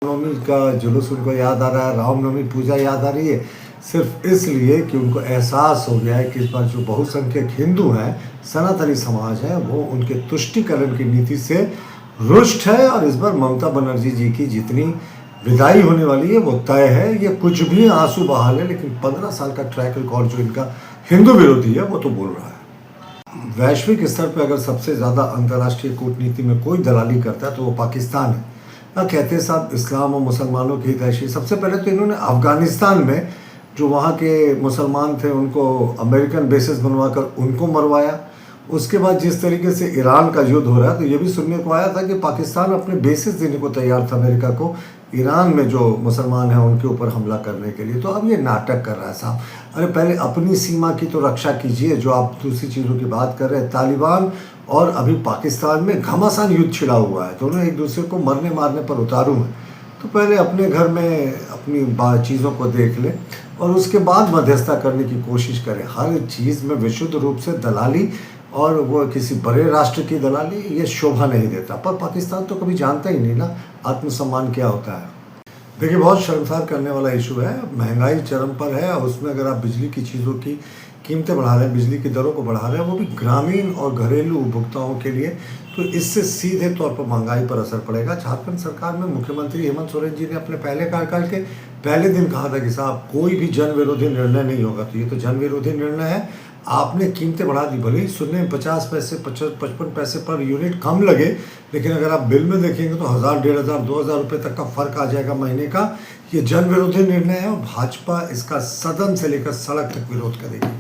रामनवमी का जुलूस उनको याद आ रहा है, रामनवमी पूजा याद आ रही है सिर्फ इसलिए कि उनको एहसास हो गया है कि इस बार जो बहुसंख्यक हिंदू हैं, सनातनी समाज है, वो उनके तुष्टिकरण की नीति से रुष्ट है। और इस बार ममता बनर्जी जी की जितनी विदाई होने वाली है वो तय है। ये कुछ भी आंसू बहा ले, लेकिन 15 साल का ट्रैक रिकॉर्ड जो इनका हिंदू विरोधी है वो तो बोल रहा है। वैश्विक स्तर पर अगर सबसे ज़्यादा अंतर्राष्ट्रीय कूटनीति में कोई दलाली करता है तो वो पाकिस्तान है। ना कहते हैं साहब इस्लाम और मुसलमानों की हितैषी। सबसे पहले तो इन्होंने अफ़गानिस्तान में जो वहाँ के मुसलमान थे उनको अमेरिकन बेसिस बनवाकर उनको मरवाया। उसके बाद जिस तरीके से ईरान का युद्ध हो रहा है तो ये भी सुनने को आया था कि पाकिस्तान अपने बेसिस देने को तैयार था अमेरिका को, ईरान में जो मुसलमान हैं उनके ऊपर हमला करने के लिए। तो अब ये नाटक कर रहा है साहब। अरे पहले अपनी सीमा की तो रक्षा कीजिए, जो आप दूसरी चीज़ों की बात कर रहे हैं। तालिबान और अभी पाकिस्तान में घमासान युद्ध छिड़ा हुआ है, दोनों एक दूसरे को मरने मारने पर उतारू हैं। तो पहले अपने घर में अपनी चीज़ों को देख लें और उसके बाद मध्यस्थता करने की कोशिश करें। हर चीज़ में विशुद्ध रूप से दलाली और वो किसी बड़े राष्ट्र की दलाली ये शोभा नहीं देता। पर पाकिस्तान तो कभी जानता ही नहीं ना आत्मसम्मान क्या होता है। देखिए बहुत शर्मसार करने वाला इशू है। महंगाई चरम पर है और उसमें अगर आप बिजली की चीज़ों की कीमतें बढ़ा रहे हैं, बिजली की दरों को बढ़ा रहे हैं, वो भी ग्रामीण और घरेलू उपभोक्ताओं के लिए, तो इससे सीधे तौर पर महंगाई पर असर पड़ेगा। झारखंड सरकार में मुख्यमंत्री हेमंत सोरेन जी ने अपने पहले कार्यकाल के पहले दिन कहा था कि साहब कोई भी जन विरोधी निर्णय नहीं होगा। तो ये तो जन विरोधी निर्णय है। आपने कीमतें बढ़ा दी, भले ही सुनने में 50 पैसे 55 पैसे पर यूनिट कम लगे, लेकिन अगर आप बिल में देखेंगे तो 1000, 1500, 2000 रुपये तक का फर्क आ जाएगा महीने का। ये जन विरोधी निर्णय है और भाजपा इसका सदन से लेकर सड़क तक विरोध करेगी।